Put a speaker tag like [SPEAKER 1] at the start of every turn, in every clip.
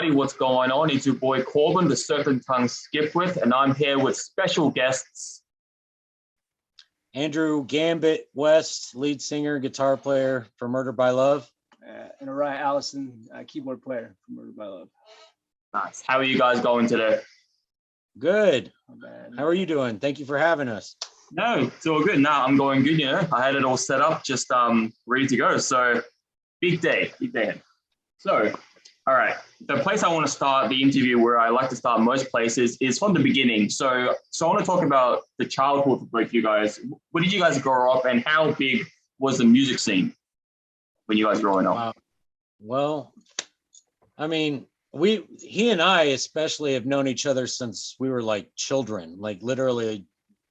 [SPEAKER 1] everybody, what's going on? It's your boy Corbin, the Serpent Tongue Skipwith, and I'm here with special guests.
[SPEAKER 2] Andrew Gambit West, lead singer, guitar player for Murder by Love.
[SPEAKER 3] And Orion Allison, keyboard player for Murder by Love.
[SPEAKER 1] Nice. How are you guys going today?
[SPEAKER 2] Good. How are you doing? Thank you for having us.
[SPEAKER 1] No, it's all good. Now I'm going good, I had it all set up, just ready to go. So big day. So, all right. The place I want to start the interview, where I like to start most places, is from the beginning. So I want to talk about the childhood for both you guys. Where did you guys grow up, and how big was the music scene when you guys were growing up?
[SPEAKER 2] Well, I mean, he and I especially have known each other since we were like children. Like literally,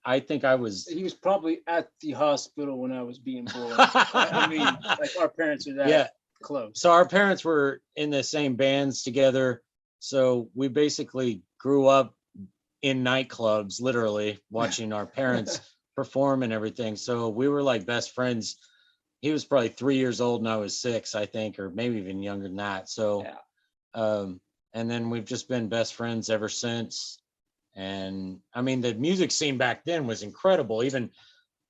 [SPEAKER 2] I think he was
[SPEAKER 3] probably at the hospital when I was being born. I mean, like our parents are that close.
[SPEAKER 2] So our parents were in the same bands together. So we basically grew up in nightclubs, literally watching our parents perform and everything. So we were like best friends. He was probably 3 years old and I was 6, I think, or maybe even younger than that. So, and then we've just been best friends ever since. And I mean, the music scene back then was incredible. Even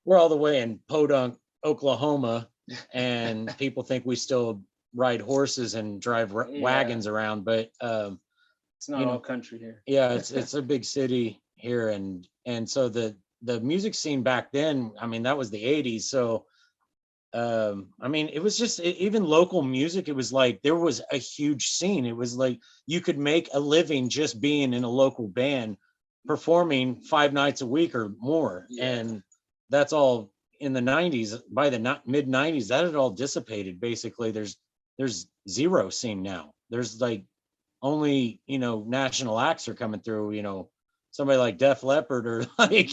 [SPEAKER 2] we're all the way in Podunk, Oklahoma, and people think we still ride horses and drive wagons around, but
[SPEAKER 3] it's not all country here.
[SPEAKER 2] Yeah, it's a big city here, and so the music scene back then, I mean, that was the 80s. So I mean, it was just even local music. It was like there was a huge scene. It was like you could make a living just being in a local band, performing 5 nights a week or more, and that's all. In the 90s, by the mid 90s, that had all dissipated. Basically, there's zero scene now. There's like only, national acts are coming through, somebody like Def Leppard or like,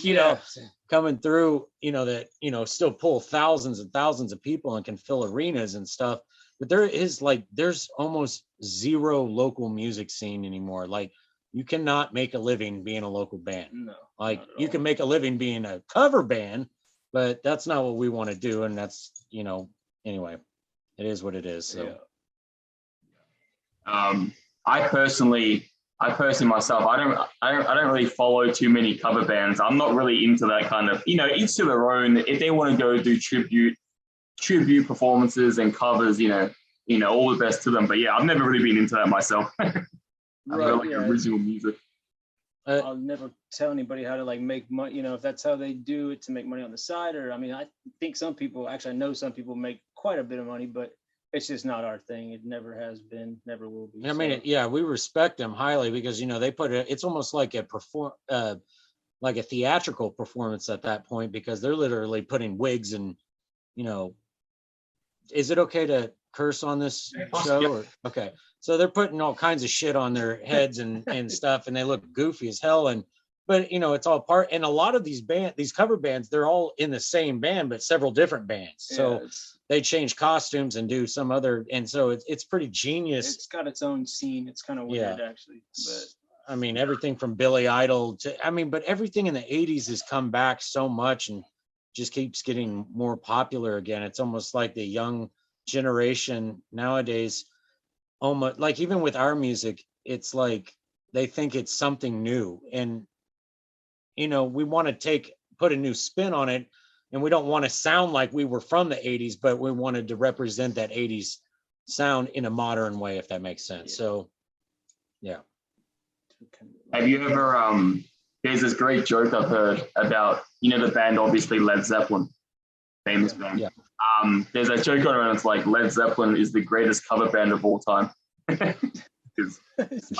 [SPEAKER 2] coming through, that, still pull thousands and thousands of people and can fill arenas and stuff. But there's almost zero local music scene anymore. Like you cannot make a living being a local band.
[SPEAKER 3] No,
[SPEAKER 2] like you can make a living being a cover band, but that's not what we want to do. And that's, anyway, it is what it is. So,
[SPEAKER 1] I personally myself, I don't really follow too many cover bands. I'm not really into that kind of, each to their own. If they want to go do tribute performances and covers, all the best to them. But yeah, I've never really been into that myself. I like original music.
[SPEAKER 3] I'll never tell anybody how to like make money, if that's how they do it to make money on the side. Or I mean, I think some people, actually I know some people make quite a bit of money, but it's just not our thing. It never has been, never will be.
[SPEAKER 2] I mean, we respect them highly because they put it. It's almost like like a theatrical performance at that point, because they're literally putting wigs and, is it okay to curse on this show? Or, okay, so they're putting all kinds of shit on their heads and stuff, and they look goofy as hell. But it's all part. And a lot of these cover bands, they're all in the same band, but several different bands. So they change costumes and do some other, and so it's pretty genius.
[SPEAKER 3] It's got its own scene. It's kind of weird, actually. But
[SPEAKER 2] I mean, everything from Billy Idol to, but everything in the 80s has come back so much and just keeps getting more popular again. It's almost like the young generation nowadays, almost like even with our music, it's like they think it's something new. And, we want to put a new spin on it. And we don't want to sound like we were from the 80s, but we wanted to represent that 80s sound in a modern way, if that makes sense. Yeah. So, yeah.
[SPEAKER 1] Have you ever, there's this great joke I've heard about, the band, obviously Led Zeppelin, famous band.
[SPEAKER 2] Yeah.
[SPEAKER 1] There's a joke going around, it's like Led Zeppelin is the greatest cover band of all time. A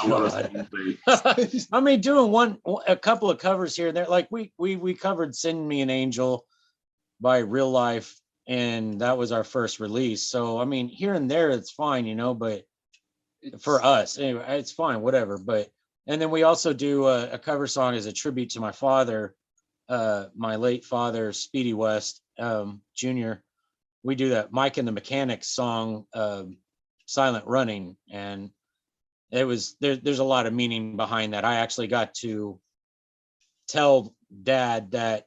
[SPEAKER 1] lot of
[SPEAKER 2] I mean, doing a couple of covers here and there, like we covered Send Me an Angel by Real Life, and that was our first release. So I mean, here and there it's fine, but for us anyway, it's fine, whatever. But and then we also do a cover song as a tribute to my father, my late father, Speedy West Jr. We do that Mike and the Mechanics song, Silent Running, and there's a lot of meaning behind that. I actually got to tell Dad that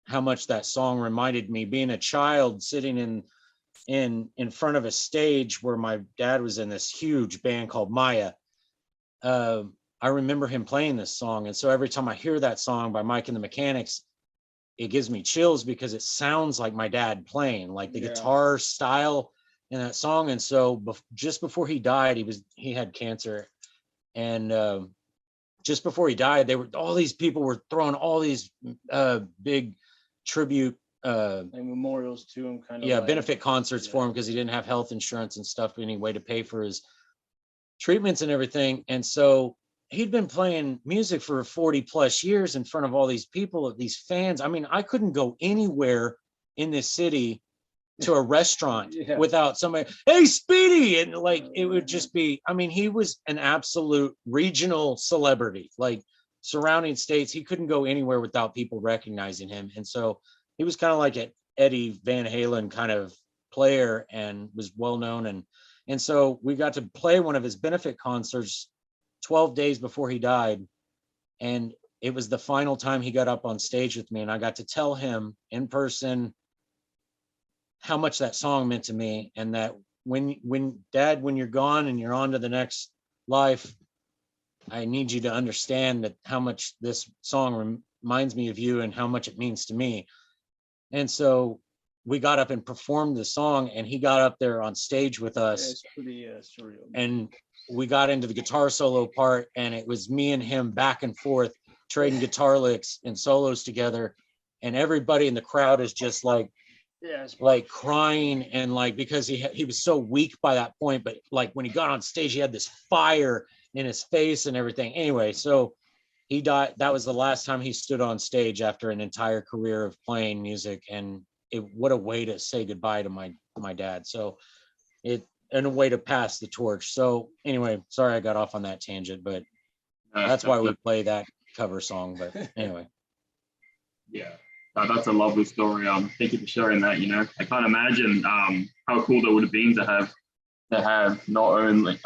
[SPEAKER 2] how much that song reminded me being a child sitting in front of a stage where my dad was in this huge band called Maya, I remember him playing this song. And so every time I hear that song by Mike and the Mechanics, it gives me chills because it sounds like my dad playing, like the guitar style in that song. And so just before he died, he had cancer. And just before he died, all these people were throwing all these big tribute
[SPEAKER 3] like memorials to him, kind of
[SPEAKER 2] benefit concerts for him because he didn't have health insurance and stuff, any way to pay for his treatments and everything. And so he'd been playing music for 40 plus years in front of all these people, these fans. I mean, I couldn't go anywhere in this city to a restaurant without somebody, hey, Speedy. And like, it would just be, I mean, he was an absolute regional celebrity, like surrounding states. He couldn't go anywhere without people recognizing him. And so he was kind of like an Eddie Van Halen kind of player and was well known. And so we got to play one of his benefit concerts 12 days before he died. And it was the final time he got up on stage with me. And I got to tell him in person how much that song meant to me. And that when Dad, when you're gone and you're on to the next life, I need you to understand that how much this song reminds me of you and how much it means to me. And so we got up and performed the song, and he got up there on stage with us.
[SPEAKER 3] It's pretty surreal.
[SPEAKER 2] And we got into the guitar solo part, and it was me and him back and forth trading guitar licks and solos together. And everybody in the crowd is just like crying, and like, because he was so weak by that point, but like when he got on stage, he had this fire in his face and everything. Anyway, so he died. That was the last time he stood on stage after an entire career of playing music. And what a way to say goodbye to my dad. So and a way to pass the torch. So anyway, sorry I got off on that tangent, but that's why we play that cover song. But anyway.
[SPEAKER 1] Yeah, that's a lovely story. Thank you for sharing that. I can't imagine how cool that would have been to have not only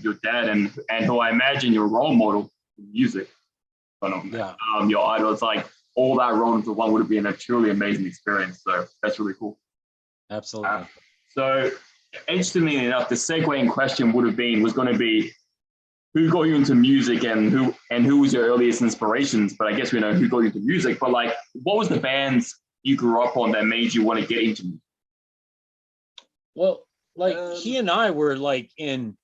[SPEAKER 1] your dad and who I imagine your role model in music, but your idol. It's like all that rolled into one would have been a truly amazing experience. So that's really cool.
[SPEAKER 2] Absolutely.
[SPEAKER 1] So interestingly enough, the segue in question was going to be who got you into music and who was your earliest inspirations. But I guess we know who got you into music. But like, what was the bands you grew up on that made you want to get into music?
[SPEAKER 2] Well, like he and I were like in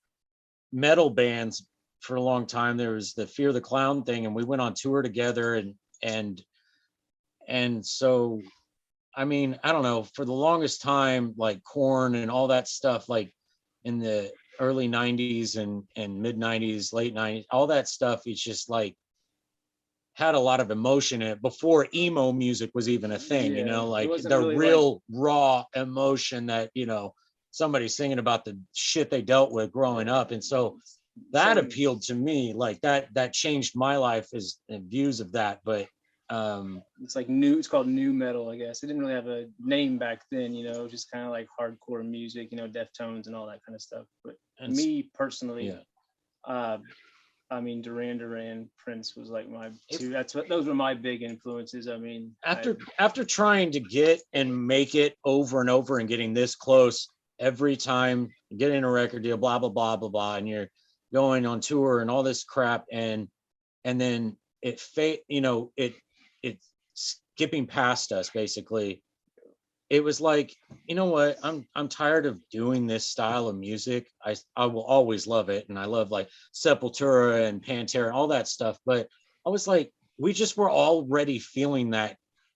[SPEAKER 2] metal bands for a long time. There was the Fear the Clown thing, and we went on tour together, and so, I mean, I don't know, for the longest time, like Korn and all that stuff, like in the early 90s and mid 90s, late 90s, all that stuff, it's just like had a lot of emotion in it before emo music was even a thing, like the really real raw emotion that, somebody's singing about the shit they dealt with growing up. And so that appealed to me, like that changed my life and views of that. But
[SPEAKER 3] it's like it's called new metal, I guess. It didn't really have a name back then, just kind of like hardcore music, Deftones and all that kind of stuff. But me personally, I mean, Duran, Prince was like my two. Those were my big influences. I mean,
[SPEAKER 2] after trying to get and make it over and over and getting this close every time, getting a record deal, blah blah blah blah blah, and you're going on tour and all this crap, and then it's skipping past us basically. It was like, you know what, I'm tired of doing this style of music. I will always love it, and I love like Sepultura and Pantera and all that stuff, but I was like, we just were already feeling that,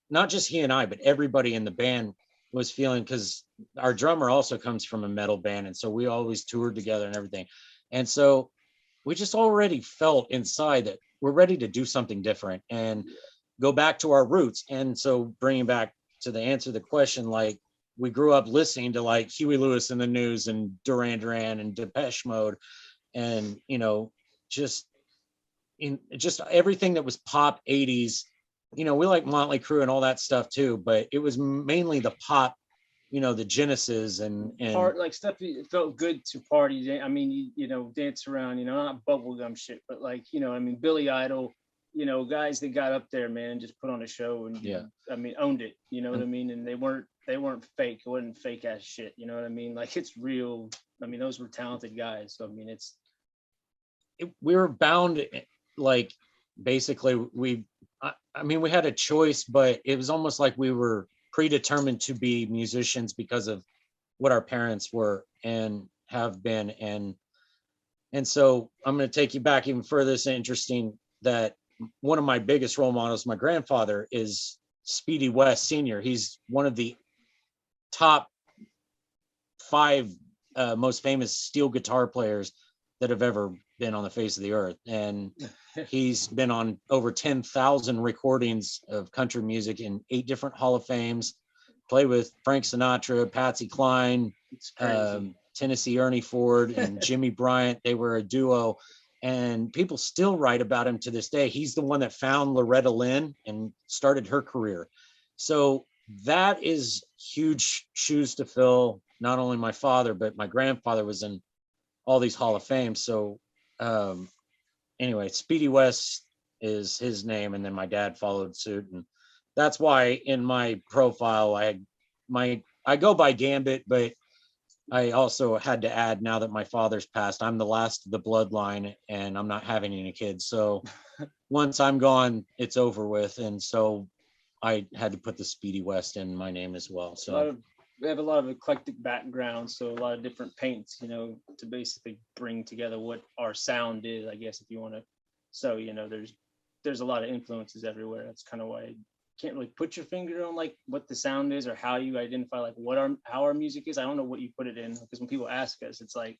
[SPEAKER 2] not just he and I, but everybody in the band was feeling, because our drummer also comes from a metal band, and so we always toured together and everything. And so we just already felt inside that we're ready to do something different and go back to our roots. And so bringing back to the answer to the question, like we grew up listening to like Huey Lewis and the News and Duran Duran and Depeche Mode, and just everything that was pop 80s. We like Motley Crue and all that stuff too, but it was mainly the pop, the Genesis and
[SPEAKER 3] like stuff that felt good to party. I mean, dance around, not bubblegum shit, but like, I mean, Billy Idol, guys that got up there, man, just put on a show and I mean, owned it. You know what I mean? And they weren't fake. It wasn't fake ass shit. You know what I mean? Like, it's real. I mean, those were talented guys. So I mean,
[SPEAKER 2] we were bound, like basically I mean, we had a choice, but it was almost like we were predetermined to be musicians because of what our parents were and have been. And so I'm going to take you back even further. It's interesting that one of my biggest role models, my grandfather, is Speedy West Sr. He's one of the top 5 most famous steel guitar players that have ever been on the face of the earth. And he's been on over 10,000 recordings of country music in 8 different Hall of Fames, played with Frank Sinatra, Patsy Cline, Tennessee Ernie Ford, and Jimmy Bryant. They were a duo, and people still write about him to this day. He's the one that found Loretta Lynn and started her career. So that is huge shoes to fill. Not only my father, but my grandfather was in all these Hall of Fame. So anyway, Speedy West is his name, and then my dad followed suit, and that's why in my profile I go by Gambit, but I also had to add, now that my father's passed, I'm the last of the bloodline and I'm not having any kids. So once I'm gone, it's over with. And so I had to put the Speedy West in my name as well. So
[SPEAKER 3] we have a lot of eclectic backgrounds, so a lot of different paints, to basically bring together what our sound is, I guess, if you want to. So, there's a lot of influences everywhere. That's kind of why I can't really put your finger on like what the sound is or how you identify like how our music is. I don't know what you put it in, because when people ask us, it's like,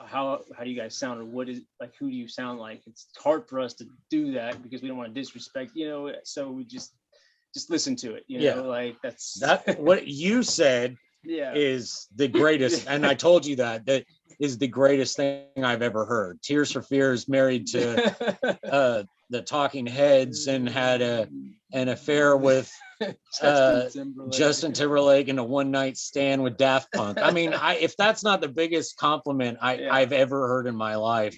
[SPEAKER 3] how do you guys sound, or what is, like, who do you sound like? It's hard for us to do that because we don't want to disrespect, so we just listen to it, like that's
[SPEAKER 2] what you said.
[SPEAKER 3] Yeah,
[SPEAKER 2] is the greatest. And I told you that is the greatest thing I've ever heard. Tears for Fears married to the Talking Heads and had an affair with Justin Timberlake and a one-night stand with Daft Punk. I mean, if that's not the biggest compliment I've ever heard in my life,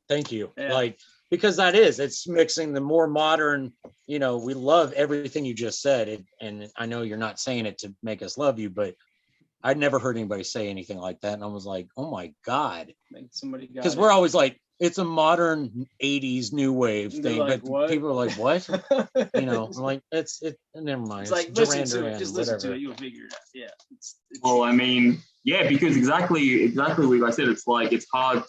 [SPEAKER 2] thank you.
[SPEAKER 3] Yeah.
[SPEAKER 2] Like, because it's mixing the more modern, we love everything you just said. And I know you're not saying it to make us love you, but I'd never heard anybody say anything like that. And I was like, oh my God. Because we're always like, it's a modern 80s new wave thing.
[SPEAKER 3] Like,
[SPEAKER 2] but
[SPEAKER 3] what?
[SPEAKER 2] People are like, what? I'm like, never mind.
[SPEAKER 3] It's like, listen to it. Just listen to it. You'll figure it out. Yeah.
[SPEAKER 1] Well, I mean, yeah, because exactly like I said, it's like, it's hard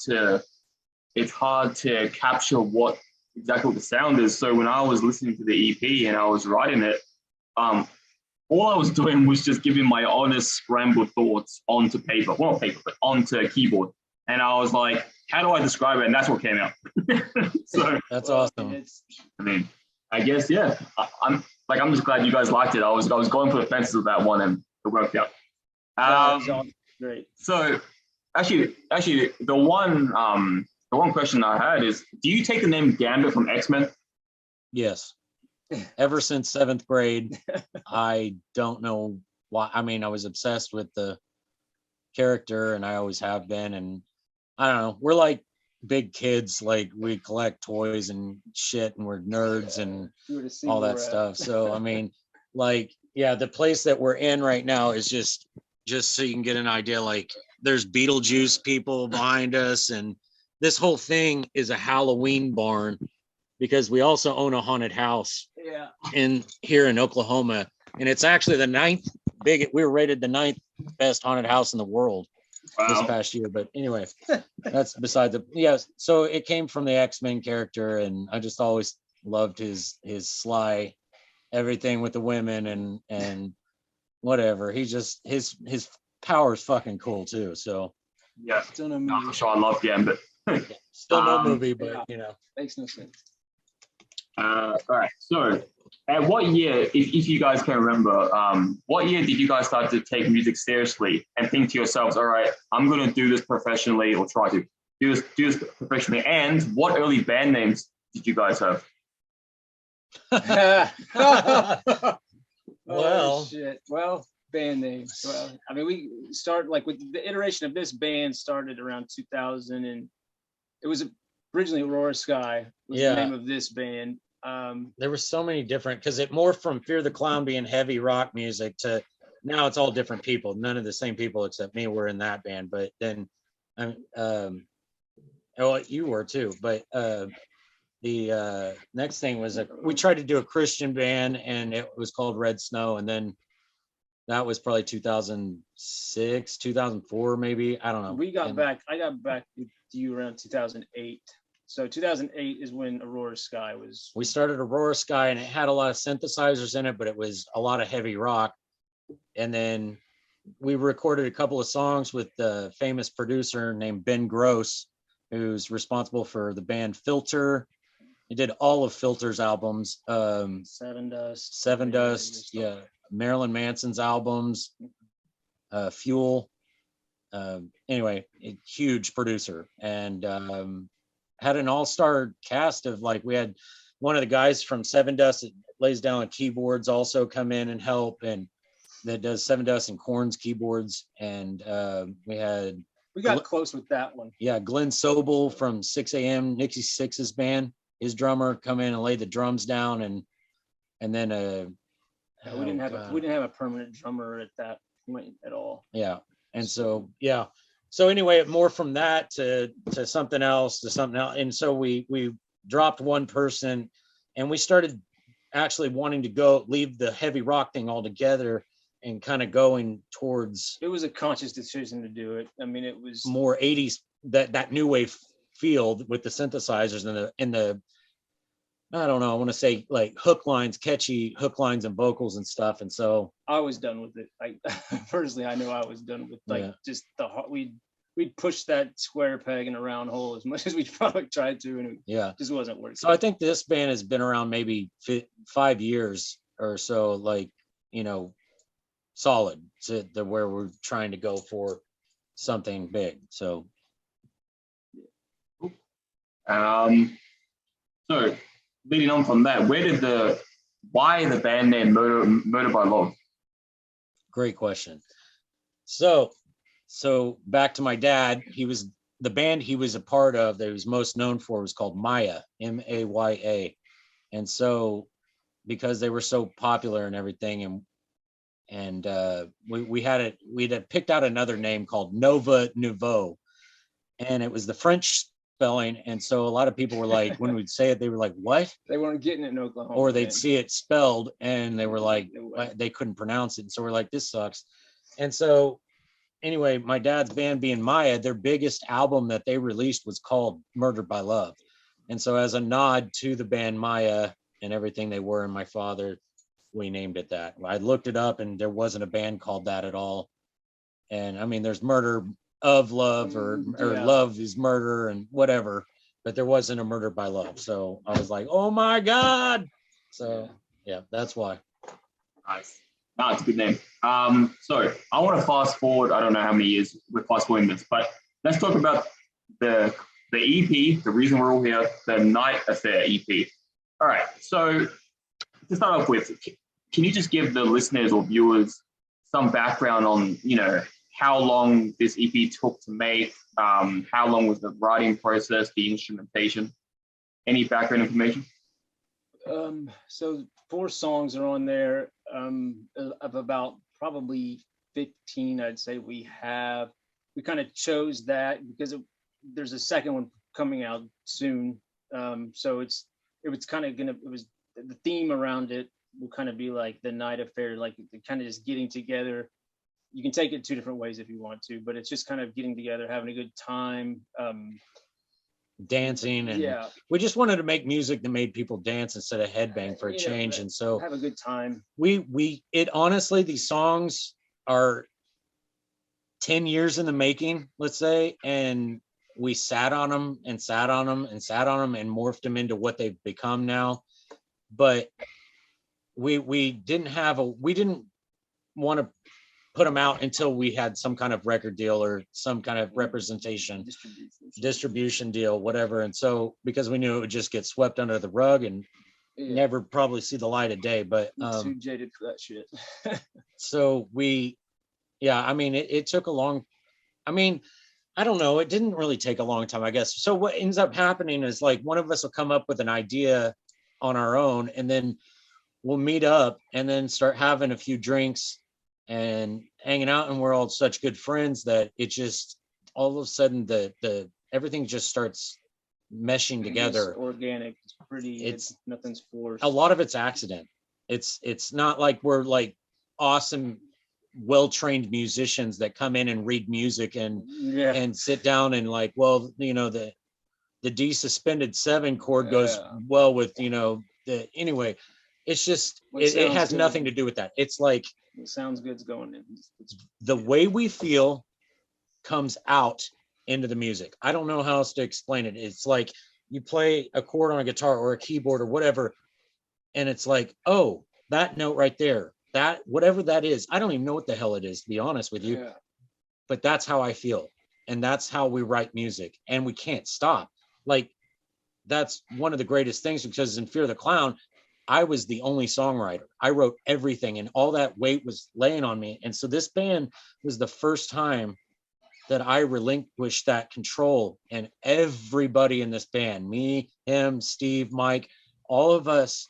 [SPEAKER 1] to capture what the sound is. So when I was listening to the EP and I was writing it, all I was doing was just giving my honest scrambled thoughts onto paper. Well, not paper, but onto a keyboard. And I was like, how do I describe it? And that's what came out. So
[SPEAKER 2] that's awesome.
[SPEAKER 1] I mean, I guess, yeah. I'm just glad you guys liked it. I was going for the fences with that one, and it worked out.
[SPEAKER 3] Great.
[SPEAKER 1] So actually, the one question I had is, do you take the name Gambit from X-Men?
[SPEAKER 2] Yes. Ever since 7th grade. I don't know why. I mean, I was obsessed with the character, and I always have been. And I don't know, we're like big kids, like we collect toys and shit, and we're nerds and all that stuff. So I mean, like, yeah, the place that we're in right now is just so you can get an idea, like there's Beetlejuice people behind us, and this whole thing is a Halloween barn, because we also own a haunted house here in Oklahoma. And it's actually we were rated the 9th best haunted house in the world this past year. But anyway, that's beside so it came from the X-Men character, and I just always loved his sly everything with the women and whatever. He just, his power is fucking cool too. So
[SPEAKER 1] yeah, for sure, I love Gambit.
[SPEAKER 2] Still no movie, but
[SPEAKER 3] makes no sense.
[SPEAKER 1] All right. So, at what year, if you guys can remember, what year did you guys start to take music seriously and think to yourselves, all right, I'm going to do this professionally, or try to do this professionally? And what early band names did you guys have?
[SPEAKER 3] Well, band names. Well, I mean, we started like with the iteration of this band started around 2000, and it was originally Aurora Sky was the name of this band.
[SPEAKER 2] There were so many different, because it morphed from Fear the Clown being heavy rock music to now it's all different people. None of the same people except me were in that band. But then Oh, you were too, but the next thing was we tried to do a Christian band, and it was called Red Snow, and then that was probably 2006, 2004, maybe. I don't know.
[SPEAKER 3] I got back with you around 2008. So 2008 is when Aurora Sky was.
[SPEAKER 2] We started Aurora Sky, and it had a lot of synthesizers in it, but it was a lot of heavy rock. And then we recorded a couple of songs with the famous producer named Ben Gross, who's responsible for the band Filter. He did all of Filter's albums.
[SPEAKER 3] Seven
[SPEAKER 2] Dust, yeah. Marilyn Manson's albums, Fuel. Anyway, a huge producer, and had an all-star cast of, like, we had one of the guys from Seven Dust that lays down on keyboards also come in and help, and that does Seven Dust and Korn's keyboards. And we
[SPEAKER 3] got close with that one.
[SPEAKER 2] Yeah, Glenn Sobel from 6 a.m. Nixie Six's band, his drummer, come in and lay the drums down, and then
[SPEAKER 3] we didn't have a permanent drummer at that point at all.
[SPEAKER 2] Yeah, and so yeah. So anyway, it more from that to something else, and so we dropped one person, and we started actually wanting to leave the heavy rock thing altogether and kind of going towards.
[SPEAKER 3] It was a conscious decision to do it. I mean, it was
[SPEAKER 2] more 80s, that new wave field with the synthesizers and the I don't know, I want to say like catchy hook lines and vocals and stuff. And so
[SPEAKER 3] I was done with it. Personally, I know I was done with just we'd push that square peg in a round hole as much as we probably tried to, and it just wasn't working.
[SPEAKER 2] So I think this band has been around maybe 5 years or so, like, solid to where we're trying to go for something big. So
[SPEAKER 1] so leading on from that, why the band name Murder by Love?
[SPEAKER 2] Great question. So back to my dad, the band he was a part of that he was most known for was called Maya, Maya. And so because they were so popular and everything, and we'd have picked out another name called Nova Nouveau, and it was the French spelling, and so a lot of people were like, when we'd say it, they were like, what?
[SPEAKER 3] They weren't getting it in Oklahoma.
[SPEAKER 2] Or they'd see it spelled and they were like, they couldn't pronounce it. And so we're like, this sucks. And so anyway, my dad's band being Maya, their biggest album that they released was called Murdered by Love. And so as a nod to the band Maya and everything they were and my father, we named it that. I looked it up and there wasn't a band called that at all. And I mean, there's Murder of Love or Love is Murder and whatever, but there wasn't a Murder by Love. So I was like, oh my God. So yeah, that's why.
[SPEAKER 1] Nice. No, it's a good name. So I want to fast forward. I don't know how many years we're fast forwarding this, but let's talk about the EP, the reason we're all here, the Night Affair EP. All right. So to start off with, can you just give the listeners or viewers some background on, how long this EP took to make, how long was the writing process, the instrumentation, any background information?
[SPEAKER 3] So 4 songs are on there, of about probably 15, I'd say we kind of chose that because there's a second one coming out soon. So it was the theme around it will kind of be like the night affair, like kind of just getting together. You can take it 2 different ways if you want to, but it's just kind of getting together, having a good time,
[SPEAKER 2] dancing, and we just wanted to make music that made people dance instead of headbang for a change. And so
[SPEAKER 3] have a good time.
[SPEAKER 2] It honestly, these songs are 10 years in the making, let's say, and we sat on them and sat on them and sat on them and morphed them into what they've become now. But we didn't want to put them out until we had some kind of record deal or some kind of representation, distribution deal, whatever. And so because we knew it would just get swept under the rug and never probably see the light of day. But
[SPEAKER 3] too jaded for that shit.
[SPEAKER 2] So it took a long, I don't know, it didn't really take a long time, I guess. So what ends up happening is, like, one of us will come up with an idea on our own, and then we'll meet up and then start having a few drinks and hanging out, and we're all such good friends that it just all of a sudden the everything just starts meshing
[SPEAKER 3] It's
[SPEAKER 2] together.
[SPEAKER 3] organic. It's pretty.
[SPEAKER 2] It's
[SPEAKER 3] Nothing's forced.
[SPEAKER 2] a lot of it's accident. It's not like we're like awesome, well-trained musicians that come in and read music and sit down and like, well, you know, the D suspended 7 chord goes well with, you know, anyway, it's just, it has nothing to do with that. It's like,
[SPEAKER 3] it sounds good's going in.
[SPEAKER 2] the way we feel comes out into the music. I don't know how else to explain it. It's like you play a chord on a guitar or a keyboard or whatever, and it's like, oh, that note right there, that whatever that is, I don't even know what the hell it is, to be honest with you. But that's how I feel. And that's how we write music. And we can't stop. Like, that's one of the greatest things, because in Fear the Clown, I was the only songwriter. I wrote everything, and all that weight was laying on me. And so this band was the first time that I relinquished that control. And everybody in this band, me, him, Steve, Mike, all of us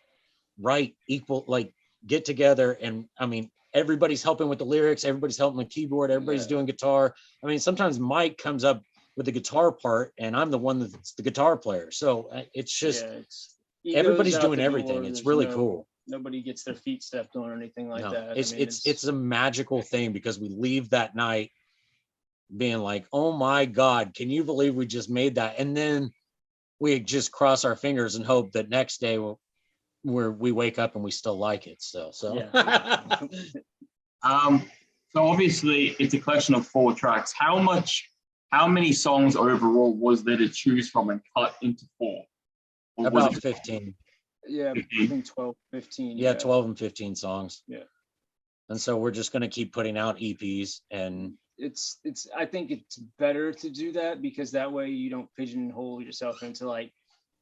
[SPEAKER 2] write equal, like get together. And I mean, everybody's helping with the lyrics, everybody's helping with keyboard, everybody's doing guitar. I mean, sometimes Mike comes up with the guitar part and I'm the one that's the guitar player. So it's just, everybody's doing everything. It's really cool.
[SPEAKER 3] Nobody gets their feet stepped on or anything like that.
[SPEAKER 2] It's a magical thing, because we leave that night being like, oh my God, can you believe we just made that? And then we just cross our fingers and hope that next day we wake up and we still like it still. So
[SPEAKER 1] so obviously it's a collection of 4 tracks. How many songs overall was there to choose from and cut into 4?
[SPEAKER 2] About 15.
[SPEAKER 3] Yeah, 15? 12, 15.
[SPEAKER 2] Yeah, 12 and 15 songs.
[SPEAKER 3] Yeah.
[SPEAKER 2] And so we're just going to keep putting out EPs, and
[SPEAKER 3] I think it's better to do that, because that way you don't pigeonhole yourself into like,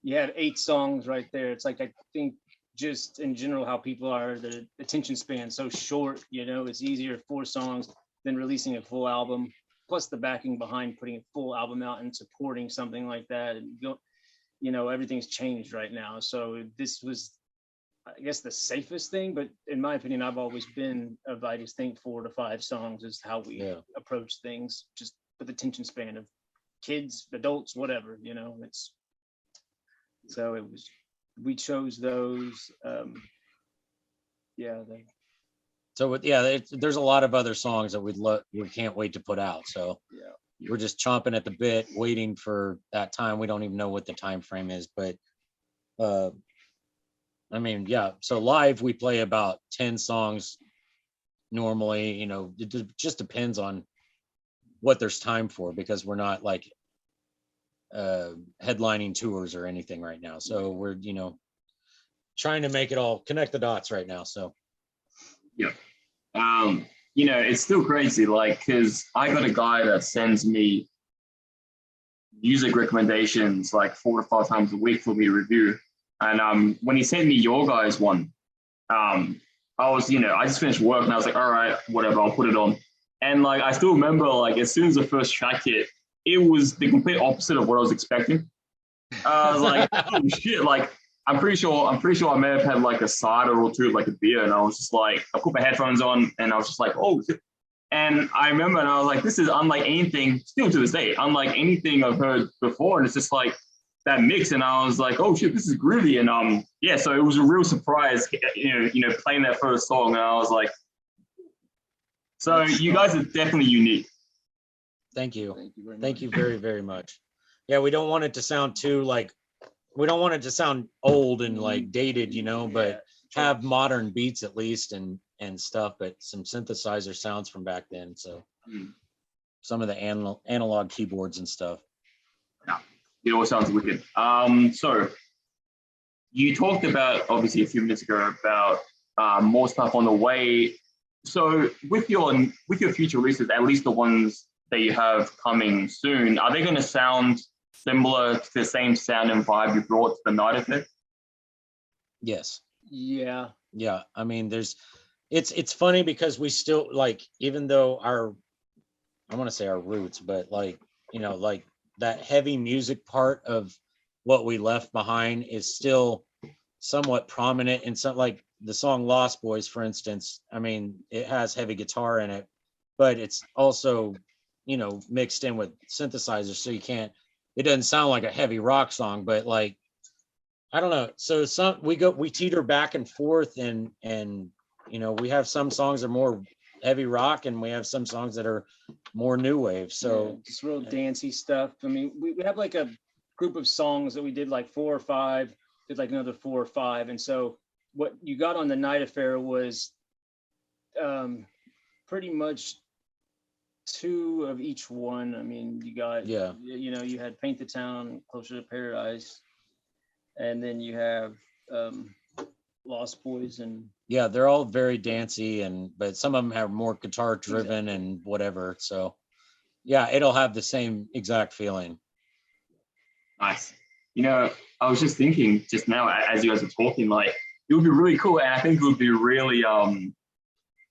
[SPEAKER 3] you have 8 songs right there. It's like, I think just in general how people are, the attention span so short, you know, it's easier 4 songs than releasing a full album, plus the backing behind putting a full album out and supporting something like that. And you know, everything's changed right now. So this was, I guess, the safest thing. But in my opinion, I've always been of, I just think 4 to 5 songs is how we approach things, just with the attention span of kids, adults, whatever, you know. So it was, we chose those.
[SPEAKER 2] There's a lot of other songs that we can't wait to put out. So we're just chomping at the bit, waiting for that time. We don't even know what the time frame is, but I mean, so live we play about 10 songs normally. You know, it just depends on what there's time for, because we're not like headlining tours or anything right now. So we're, you know, trying to make it all connect the dots right now. So
[SPEAKER 1] you know, it's still crazy, like, because I got a guy that sends me music recommendations like 4 or 5 times a week for me to review. And when he sent me your guys one, I was, you know, I just finished work and I was like, all right, whatever, I'll put it on. And like, I still remember, like, as soon as the first track hit, it was the complete opposite of what I was expecting. I was like, oh shit, like, I'm pretty sure I may have had like a cider or 2, like a beer, and I was just like, I put my headphones on and I was just like, oh shit. And I remember, and I was like, this is unlike anything, still to this day, unlike anything I've heard before. And it's just like that mix, and I was like, oh shit, this is groovy. And so it was a real surprise, you know, playing that first song, and I was like, so you guys are definitely unique.
[SPEAKER 2] Thank you. Thank you very, very much. Yeah, we don't want it to sound too like, we don't want it to sound old and like dated, you know, but have modern beats at least and stuff, but some synthesizer sounds from back then. So some of the analog keyboards and stuff.
[SPEAKER 1] Yeah, it all sounds wicked. So you talked about, obviously a few minutes ago, about more stuff on the way. So with your future releases, at least the ones that you have coming soon, are they going to sound similar to the same sound and vibe you brought to the Night Effect?
[SPEAKER 2] Yes.
[SPEAKER 3] Yeah.
[SPEAKER 2] I mean, it's funny because we still, like, even though I want to say our roots, but like, you know, like that heavy music part of what we left behind is still somewhat prominent in some, like the song Lost Boys, for instance. I mean, it has heavy guitar in it, but it's also, you know, mixed in with synthesizers, so you can't it doesn't sound like a heavy rock song, but like, I don't know. So we teeter back and forth, and you know, we have some songs that are more heavy rock, and we have some songs that are more new wave. So
[SPEAKER 3] yeah, just real dancey stuff. I mean, we have like a group of songs that we did like 4 or 5, did like another 4 or 5, and so what you got on the Night Affair was pretty much 2 of each one. I mean, you got, you know, you had Paint the Town, Closer to Paradise, and then you have Lost Boys, and
[SPEAKER 2] yeah, they're all very dancey, but some of them have more guitar driven and whatever. So yeah, it'll have the same exact feeling.
[SPEAKER 1] Nice. You know, I was just thinking just now as you guys were talking, like it would be really cool, and I think it would be really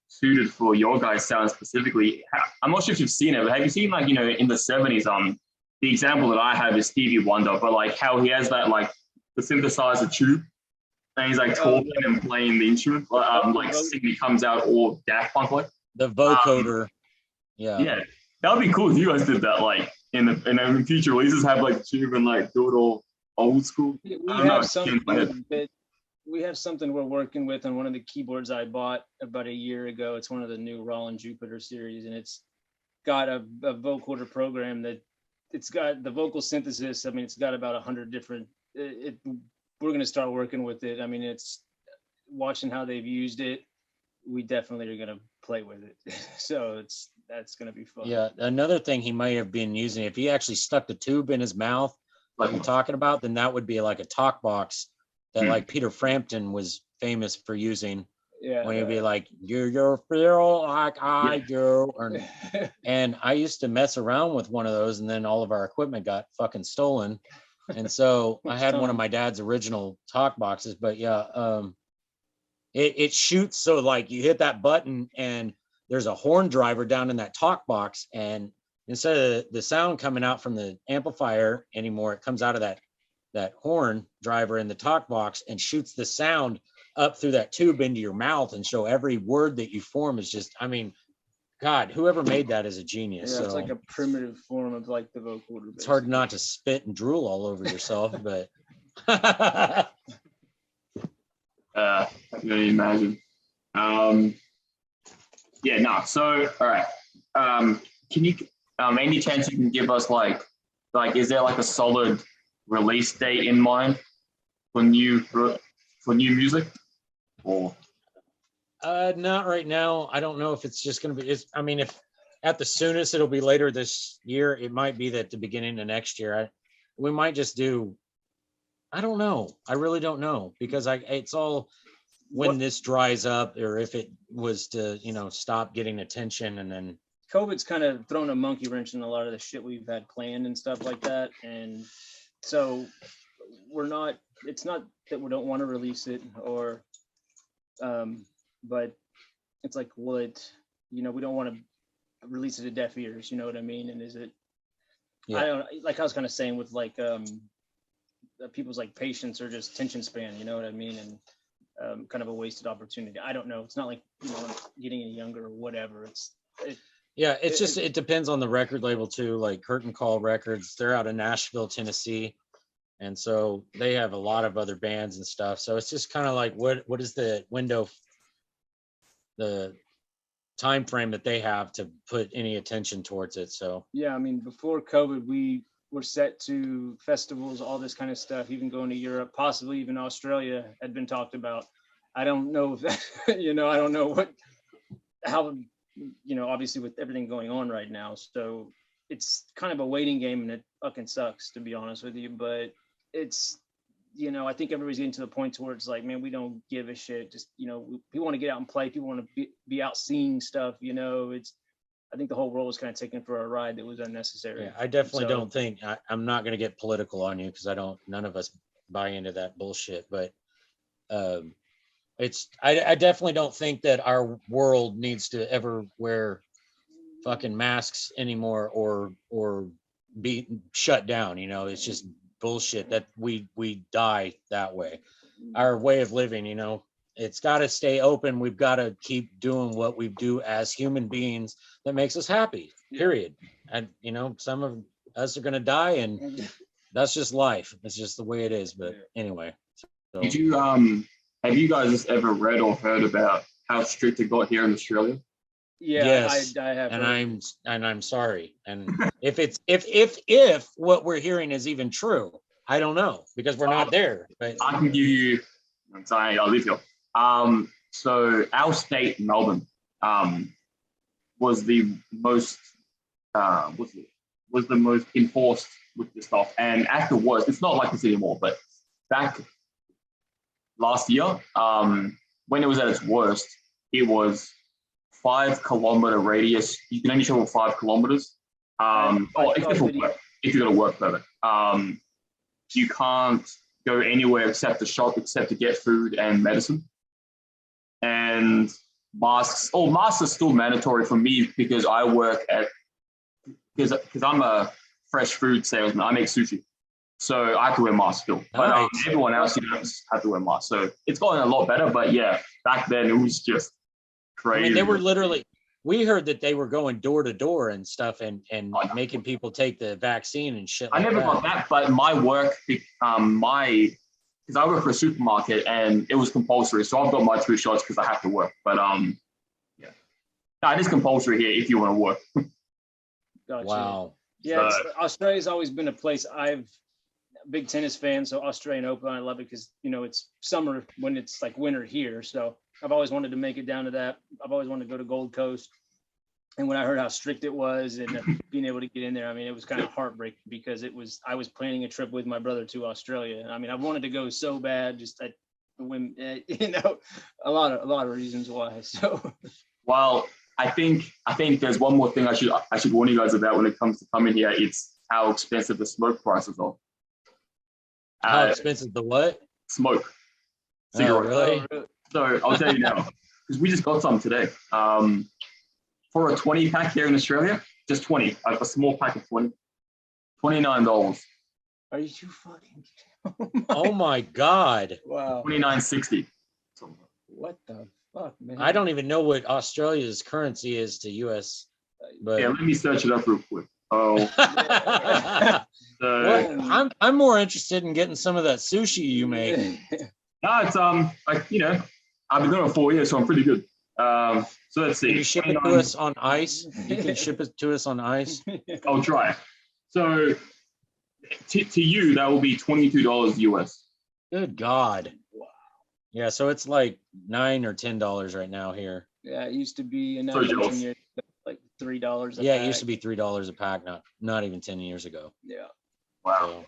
[SPEAKER 1] suited for your guys' sound specifically. I'm not sure if you've seen it, but have you seen, like, you know, in the 70s, the example that I have is Stevie Wonder, but like how he has that, like, the synthesizer tube, and he's like talking and playing the instrument, like singing comes out all Daft Punk like.
[SPEAKER 2] The vocoder.
[SPEAKER 1] Yeah, that would be cool if you guys did that, like in future releases, have like the tube and like do it all old school.
[SPEAKER 3] We have something we're working with on one of the keyboards I bought about a year ago. It's one of the new Roland Jupiter series, and it's got a vocoder program that it's got the vocal synthesis. I mean, it's got about 100 different. We're going to start working with it. I mean, it's watching how they've used it. We definitely are going to play with it. So that's going to be fun.
[SPEAKER 2] Yeah. Another thing he might have been using, if he actually stuck the tube in his mouth, like you're talking about, then that would be like a talk box that like Peter Frampton was famous for using.
[SPEAKER 3] Yeah.
[SPEAKER 2] When he'd be like, you feel like I do. And I used to mess around with one of those, and then all of our equipment got fucking stolen. And so I had one of my dad's original talk boxes, but yeah, it shoots. So like you hit that button and there's a horn driver down in that talk box, and instead of the sound coming out from the amplifier anymore, it comes out of that horn driver in the talk box and shoots the sound up through that tube into your mouth. And so every word that you form is just, I mean, God, whoever made that is a genius.
[SPEAKER 3] Yeah,
[SPEAKER 2] so
[SPEAKER 3] it's like a primitive form of like the vocoder.
[SPEAKER 2] It's hard not to spit and drool all over yourself, but
[SPEAKER 1] I can only imagine. Yeah, no. So, all right. Can you, any chance you can give us like, is there like a solid release date in mind for new music? Or
[SPEAKER 2] not right now. I don't know if it's just going to be. I mean, if at the soonest it'll be later this year. It might be that the beginning of next year. We might just do. I don't know. I really don't know, because it's all when this dries up, or if it was to, you know, stop getting attention, and then
[SPEAKER 3] COVID's kind of thrown a monkey wrench in a lot of the shit we've had planned and stuff like that. And so it's not that we don't want to release it, or, but it's like, you know, we don't want to release it to deaf ears, you know what I mean? And is it, I don't, like I was kind of saying with like, people's like patience or just attention span, you know what I mean? And kind of a wasted opportunity. I don't know. It's not like, you know, getting any younger or whatever. It
[SPEAKER 2] depends on the record label too. Like Curtain Call Records, they're out of Nashville, Tennessee, and so they have a lot of other bands and stuff. So it's just kind of like what is the window, the time frame that they have to put any attention towards it. So
[SPEAKER 3] yeah, I mean, before COVID, we were set to festivals, all this kind of stuff, even going to Europe, possibly even Australia had been talked about. I don't know if that, you know, I don't know how, you know, obviously with everything going on right now. So it's kind of a waiting game, and it fucking sucks, to be honest with you. But it's, you know, I think everybody's getting to the point where it's like, man, we don't give a shit. Just, you know, people want to get out and play. People want to be out seeing stuff, you know. I think the whole world was kind of taken for a ride that was unnecessary.
[SPEAKER 2] Yeah, I definitely don't think, I'm not going to get political on you, because none of us buy into that bullshit. But I definitely don't think that our world needs to ever wear fucking masks anymore, or be shut down. You know, it's just bullshit that we die that way. Our way of living, you know, it's got to stay open. We've got to keep doing what we do as human beings that makes us happy, period. And, you know, some of us are gonna die, and that's just life. It's just the way it is. But anyway, so.
[SPEAKER 1] Did you have you guys ever read or heard about how strict it got here in Australia?
[SPEAKER 3] Yeah,
[SPEAKER 2] Yes,
[SPEAKER 3] I have.
[SPEAKER 2] and I'm sorry. And if what we're hearing is even true, I don't know because we're not there. But
[SPEAKER 1] I can give you. I'm sorry, I'll leave you. So our state, Melbourne, was the most was the most enforced with this stuff. And at the worst, it's not like this anymore. But back last year, when it was at its worst, it was 5 kilometer radius. You can only travel 5 kilometers. If you got a work permit, you can't go anywhere except the shop, except to get food and medicine. And masks. Oh, masks are still mandatory for me because I work at because I'm a fresh food salesman. I make sushi, so I have to wear masks still. But
[SPEAKER 2] nice.
[SPEAKER 1] everyone else, you don't have to wear masks. So it's gotten a lot better. But yeah, back then it was just crazy.
[SPEAKER 2] I mean, they were literally. We heard that they were going door to door and stuff, and making people take the vaccine and shit.
[SPEAKER 1] I never got that, but my work, because I work for a supermarket and it was compulsory, so I've got my 2 shots because I have to work. But yeah, no, it is compulsory here if you want to work.
[SPEAKER 3] Gotcha.
[SPEAKER 2] Wow.
[SPEAKER 3] Yeah, Australia's always been a place a big tennis fan, so Australian Open, I love it because it's summer when it's like winter here. So I've always wanted to make it down to that. I've always wanted to go to Gold Coast. And when I heard how strict it was and being able to get in there, I mean, it was kind of heartbreaking because I was planning a trip with my brother to Australia. I mean, I wanted to go so bad, just when a lot of reasons why. So,
[SPEAKER 1] well, I think there's one more thing I should warn you guys about when it comes to coming here. It's how expensive the smoke prices are.
[SPEAKER 2] How expensive the what?
[SPEAKER 1] Smoke.
[SPEAKER 2] Cigarette.
[SPEAKER 1] Oh, really? So I'll tell you now, because we just got some today. For a 20 pack here in Australia, just 20, a small pack of 20, $29.
[SPEAKER 3] Are you fucking?
[SPEAKER 2] Oh my God!
[SPEAKER 3] Wow.
[SPEAKER 1] $29.60.
[SPEAKER 3] What the fuck, man?
[SPEAKER 2] I don't even know what Australia's currency is to US. But
[SPEAKER 1] yeah, let me search it up real quick. Oh,
[SPEAKER 2] well, I'm more interested in getting some of that sushi you make.
[SPEAKER 1] No, it's I've been doing it 4 years, so I'm pretty good. So let's see.
[SPEAKER 2] Can you ship it to us on ice? You can ship it to us on ice.
[SPEAKER 1] I'll try. So to you, that will be $22 US.
[SPEAKER 2] Good God. Wow. Yeah, so it's like $9 or $10 right now here.
[SPEAKER 3] Yeah, it used to be like $3.
[SPEAKER 2] Yeah, it used to be $3 a pack, not even 10 years ago.
[SPEAKER 3] Yeah.
[SPEAKER 1] Wow.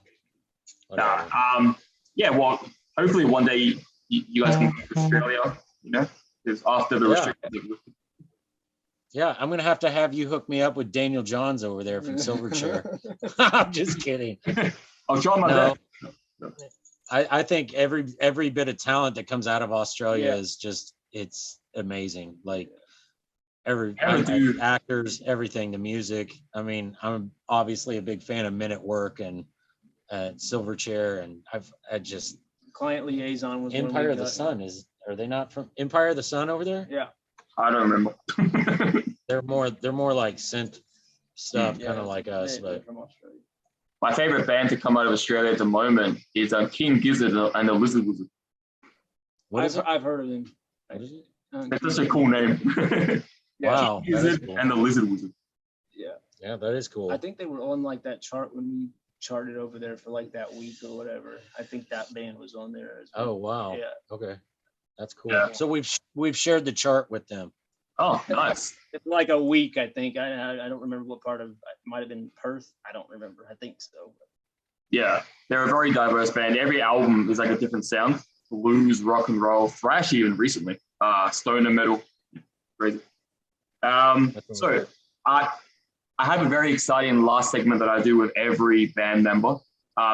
[SPEAKER 1] So, yeah, well, hopefully one day you guys can go to Australia, because after the restrictions.
[SPEAKER 2] Yeah, I'm going to have you hook me up with Daniel Johns over there from Silverchair. I'm just kidding.
[SPEAKER 1] I'll try my best.
[SPEAKER 2] I think every bit of talent that comes out of Australia is just, it's amazing. Like actors, everything, the music. I mean, I'm obviously a big fan of Men at Work and Silverchair, and I just
[SPEAKER 3] Client Liaison was
[SPEAKER 2] Empire of the Sun are they not from Empire of the Sun over there?
[SPEAKER 3] Yeah.
[SPEAKER 1] I don't remember.
[SPEAKER 2] They're more like synth stuff, kind of like us, but
[SPEAKER 3] from Australia.
[SPEAKER 1] My favorite band to come out of Australia at the moment is King Gizzard and the Lizard Wizard.
[SPEAKER 3] I've heard of them.
[SPEAKER 2] What is it?
[SPEAKER 1] That's such a cool name.
[SPEAKER 2] Wow.
[SPEAKER 1] King Gizzard and the Lizard Wizard.
[SPEAKER 2] Yeah, that is cool.
[SPEAKER 3] I think they were on like that chart when we charted over there for like that week or whatever. I think that band was on there as well.
[SPEAKER 2] Oh wow.
[SPEAKER 3] Yeah.
[SPEAKER 2] Okay. That's cool.
[SPEAKER 1] Yeah.
[SPEAKER 2] So we've shared the chart with them.
[SPEAKER 1] Oh, nice.
[SPEAKER 3] It's like a week, I think. I don't remember what part of it might have been Perth. I don't remember. I think so.
[SPEAKER 1] Yeah, they're a very diverse band. Every album is like a different sound. Blues, rock and roll, thrash even recently. Stoner metal. Crazy. So I have a very exciting last segment that I do with every band member.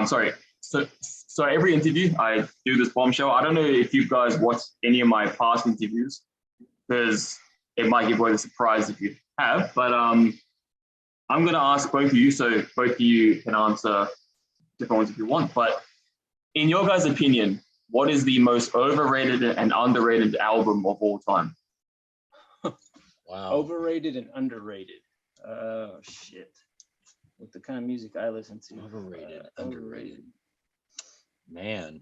[SPEAKER 1] So every interview I do this bombshell. I don't know if you guys watched any of my past interviews, because it might give away the surprise if you have. But I'm going to ask both of you, so both of you can answer different ones if you want. But in your guys' opinion, what is the most overrated and underrated album of all time?
[SPEAKER 2] Wow.
[SPEAKER 3] Overrated and underrated. Oh shit. with the kind of music I listen to.
[SPEAKER 2] Overrated, underrated. Man.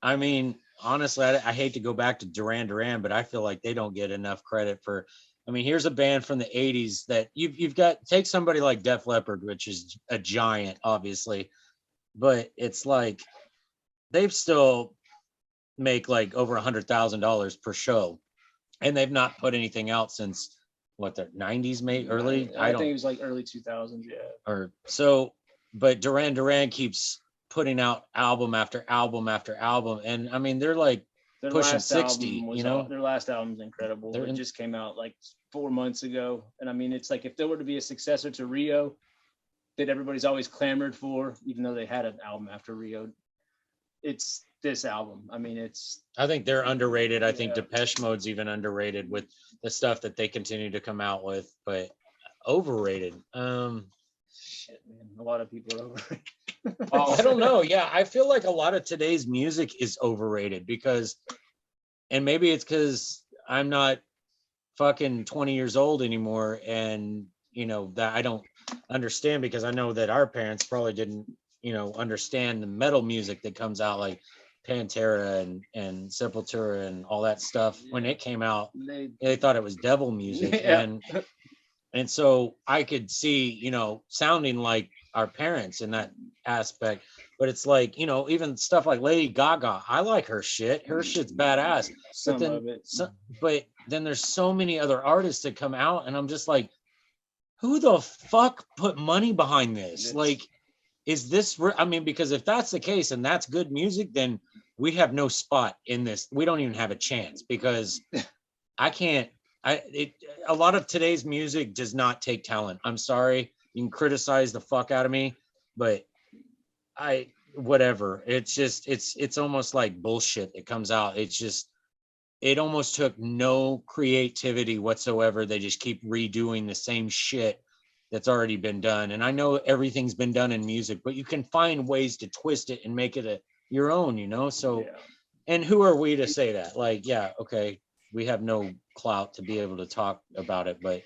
[SPEAKER 2] I mean, honestly, I hate to go back to Duran Duran, but I feel like they don't get enough credit for. I mean, here's a band from the '80s that you've got. Take somebody like Def Leppard, which is a giant, obviously, but it's like they've still make like over $100,000 per show, and they've not put anything out since what, the '90s, maybe early.
[SPEAKER 3] I think it was like early 2000s, yeah.
[SPEAKER 2] Or so, but Duran Duran keeps putting out album after album after album, and I mean they're like
[SPEAKER 3] Their
[SPEAKER 2] pushing
[SPEAKER 3] last
[SPEAKER 2] 60,
[SPEAKER 3] album was
[SPEAKER 2] you know.
[SPEAKER 3] their last album's incredible. It just came out like 4 months ago, and I mean it's like if there were to be a successor to Rio that everybody's always clamored for, even though they had an album after Rio, it's this album. I mean,
[SPEAKER 2] I think they're underrated. I think Depeche Mode's even underrated with the stuff that they continue to come out with, but overrated.
[SPEAKER 3] Shit, man, a lot of people are overrated.
[SPEAKER 2] I don't know. Yeah, I feel like a lot of today's music is overrated because, and maybe it's because I'm not fucking 20 years old anymore, and you know that I don't understand, because I know that our parents probably didn't, you know, understand the metal music that comes out, like Pantera and Sepultura and all that stuff. When it came out, they thought it was devil music. And so I could see, you know, sounding like our parents in that aspect. But it's like, you know, even stuff like Lady Gaga, I like her shit. Her shit's badass. But then there's so many other artists that come out, and I'm just like, who the fuck put money behind this? Like, is this, I mean, because if that's the case and that's good music, then we have no spot in this. We don't even have a chance, because a lot of today's music does not take talent. I'm sorry. You can criticize the fuck out of me, but whatever. It's just, it's almost like bullshit that comes out. It's just, it almost took no creativity whatsoever. They just keep redoing the same shit that's already been done. And I know everything's been done in music, but you can find ways to twist it and make it your own, you know? So, and who are we to say that? Like, yeah, okay, we have no clout to be able to talk about it, but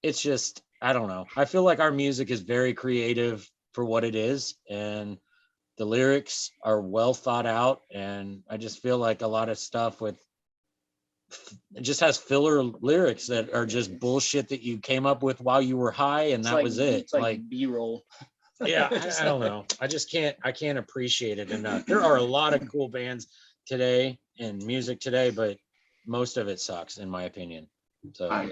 [SPEAKER 2] it's just, I don't know. I feel like our music is very creative for what it is, and the lyrics are well thought out. And I just feel like a lot of stuff it just has filler lyrics that are just bullshit that you came up with while you were high, and that was it.
[SPEAKER 3] It's like B-roll.
[SPEAKER 2] Yeah, I don't know. I can't appreciate it enough. There are a lot of cool bands today and music today, but most of it sucks, in my opinion. So
[SPEAKER 1] I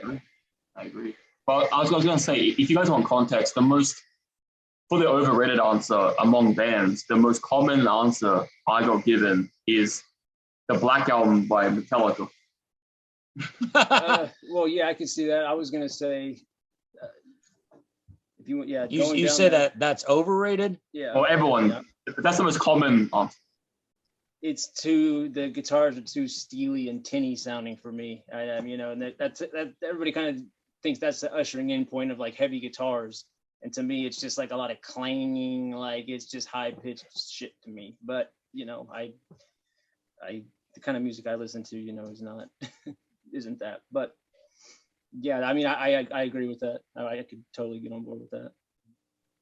[SPEAKER 1] agree. Well, I was going to say, if you guys want context, for the overrated answer among bands, the most common answer I got given is the Black Album by Metallica.
[SPEAKER 3] Well, yeah, I can see that. I was gonna say, if you want,
[SPEAKER 2] you said that's overrated.
[SPEAKER 3] Yeah.
[SPEAKER 1] Well, everyone, that's the most common answer.
[SPEAKER 3] It's the guitars are too steely and tinny sounding for me. You know, and that's everybody kind of thinks that's the ushering in point of like heavy guitars, and to me, it's just like a lot of clanging, like it's just high pitched shit to me. But you know, the kind of music I listen to, you know, is not. Isn't that, but yeah, I mean, I agree with that. I could totally get on board with that.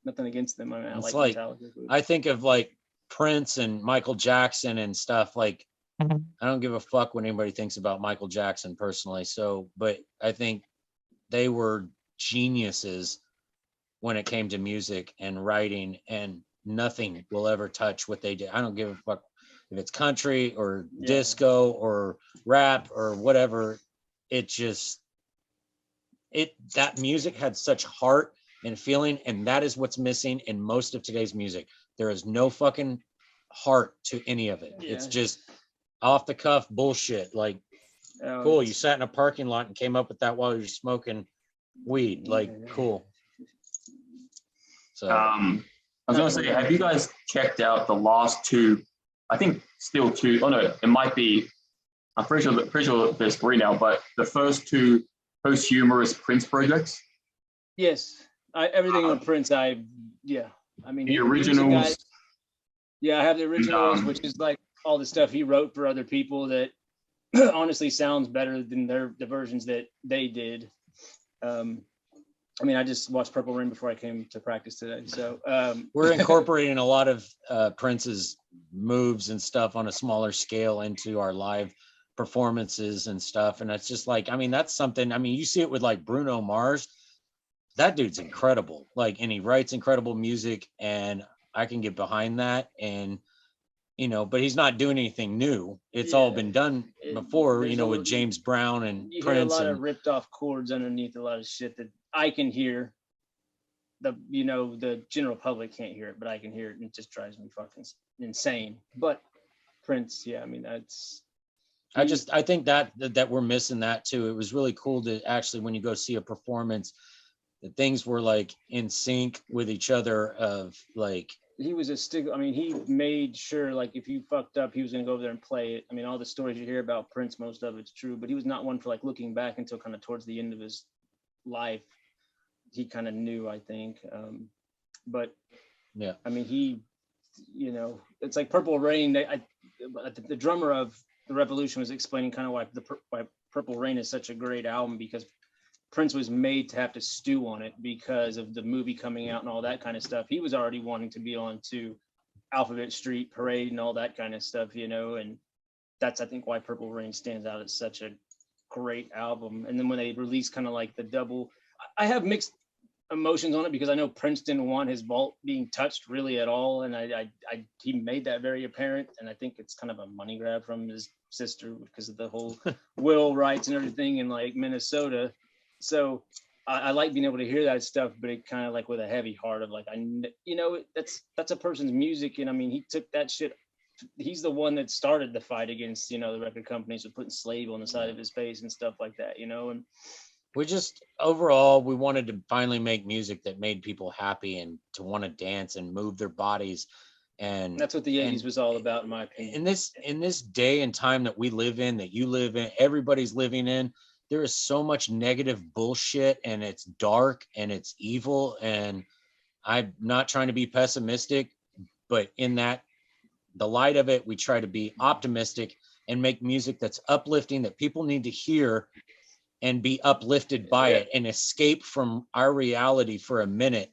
[SPEAKER 3] Nothing against them. I mean,
[SPEAKER 2] it's
[SPEAKER 3] like
[SPEAKER 2] Metallica. I think of like Prince and Michael Jackson and stuff. Like, I don't give a fuck what anybody thinks about Michael Jackson personally. So, but I think they were geniuses when it came to music and writing, and nothing will ever touch what they did. I don't give a fuck if it's country or disco or rap or whatever. That music had such heart and feeling, and that is what's missing in most of today's music. There is no fucking heart to any of it. It's just off the cuff bullshit. Like, cool, you sat in a parking lot and came up with that while you're smoking weed. Like, cool. So
[SPEAKER 1] I was gonna say, have you guys checked out the last two? I think still two. Oh no, it might be. I'm pretty sure there's three now. But the first two posthumous Prince projects.
[SPEAKER 3] Yes, everything on Prince. I mean
[SPEAKER 1] the originals.
[SPEAKER 3] I have the originals, which is like all the stuff he wrote for other people that honestly sounds better than the versions that they did. I mean, I just watched Purple Rain before I came to practice today. So
[SPEAKER 2] we're incorporating a lot of Prince's moves and stuff on a smaller scale into our live performances and stuff. And it's just like, I mean, that's something, I mean, you see it with like Bruno Mars. That dude's incredible. Like, and he writes incredible music, and I can get behind that. And, you know, but he's not doing anything new. It's all been done before, you know, with James Brown and
[SPEAKER 3] you
[SPEAKER 2] Prince.
[SPEAKER 3] Hear a lot
[SPEAKER 2] and
[SPEAKER 3] of ripped off chords underneath a lot of shit that I can hear. The general public can't hear it, but I can hear it, and it just drives me fucking insane. But Prince, yeah, I mean, that's.
[SPEAKER 2] I think that we're missing that too. It was really cool to actually, when you go see a performance, that things were like in sync with each other. Of like,
[SPEAKER 3] he was I mean, he made sure, like, if you fucked up, he was gonna go over there and play it. I mean, all the stories you hear about Prince, most of it's true, but he was not one for like looking back until kind of towards the end of his life. He kind of knew, I think. But
[SPEAKER 2] yeah,
[SPEAKER 3] I mean, he, you know, it's like Purple Rain. The drummer of The Revolution was explaining kind of why Purple Rain is such a great album, because Prince was made to have to stew on it because of the movie coming out and all that kind of stuff. He was already wanting to be on to Alphabet Street Parade and all that kind of stuff, you know, and that's, I think, why Purple Rain stands out as such a great album. And then when they released kind of like the double, I have mixed emotions on it, because I know Prince didn't want his vault being touched really at all, and he made that very apparent, and I think it's kind of a money grab from his sister because of the whole will rights and everything in like Minnesota. So I like being able to hear that stuff, but it kind of like with a heavy heart of like, you know, that's a person's music, and I mean, he took that shit. He's the one that started the fight against, you know, the record companies with putting slave on the side of his face and stuff like that, you know. And
[SPEAKER 2] we just, overall, we wanted to finally make music that made people happy and to want to dance and move their bodies. And
[SPEAKER 3] that's what the 80s was all about, in my opinion.
[SPEAKER 2] In this day and time that we live in, that you live in, everybody's living in, there is so much negative bullshit, and it's dark and it's evil. And I'm not trying to be pessimistic, but in that, the light of it, we try to be optimistic and make music that's uplifting, that people need to hear and be uplifted by it and escape from our reality for a minute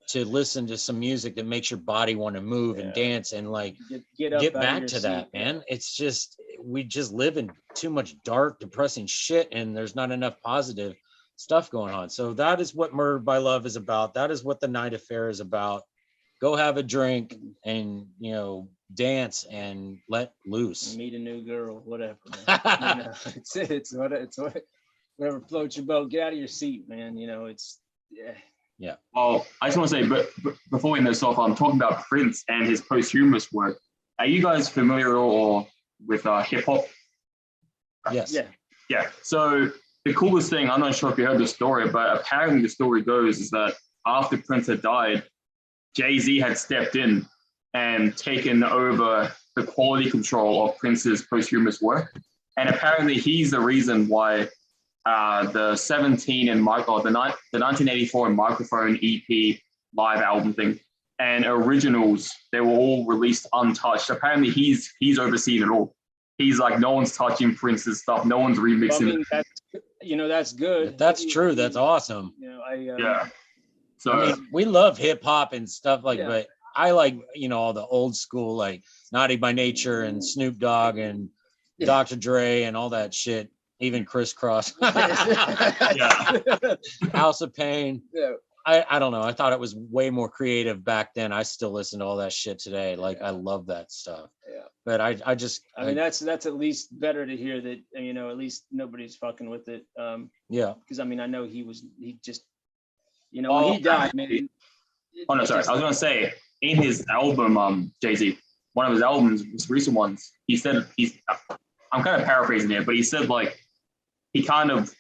[SPEAKER 2] to listen to some music that makes your body want to move and dance and like get back to that, man. It's just, we just live in too much dark, depressing shit, and there's not enough positive stuff going on. So that is what Murdered by Love is about. That is what the Night Affair is about. Go have a drink and, you know, dance and let loose.
[SPEAKER 3] Meet a new girl, whatever. You know, it's what whatever floats your boat. Get out of your seat, man. You know, it's
[SPEAKER 2] yeah.
[SPEAKER 1] Well, I just want to say, but before we end this off, I'm talking about Prince and his posthumous work. Are you guys familiar at all with hip hop?
[SPEAKER 2] Yes.
[SPEAKER 1] Yeah. So the coolest thing, I'm not sure if you heard the story, but apparently the story goes is that after Prince had died, Jay-Z had stepped in and taken over the quality control of Prince's posthumous work. And apparently he's the reason why the 17 and Michael, the 1984 Microphone EP live album thing and originals, they were all released untouched. Apparently he's overseen it all. He's like, no one's touching Prince's stuff. No one's remixing it.
[SPEAKER 3] That's good.
[SPEAKER 2] That's true. That's awesome.
[SPEAKER 3] You know,
[SPEAKER 1] yeah. So
[SPEAKER 2] I mean, we love hip hop and stuff but I like, you know, all the old school, like Naughty by Nature and Snoop Dogg and Dr. Dre and all that shit. Even Criss Cross. House of Pain.
[SPEAKER 3] Yeah.
[SPEAKER 2] I don't know. I thought it was way more creative back then. I still listen to all that shit today. Like, I love that stuff.
[SPEAKER 3] Yeah.
[SPEAKER 2] But I
[SPEAKER 3] mean, that's at least better to hear that, you know, at least nobody's fucking with it.
[SPEAKER 2] Yeah.
[SPEAKER 3] Because I mean, I know he just, you know, when he died, man.
[SPEAKER 1] I was gonna say, in his album, Jay-Z, one of his albums, his recent ones, he said I'm kind of paraphrasing here, but he said like he kind of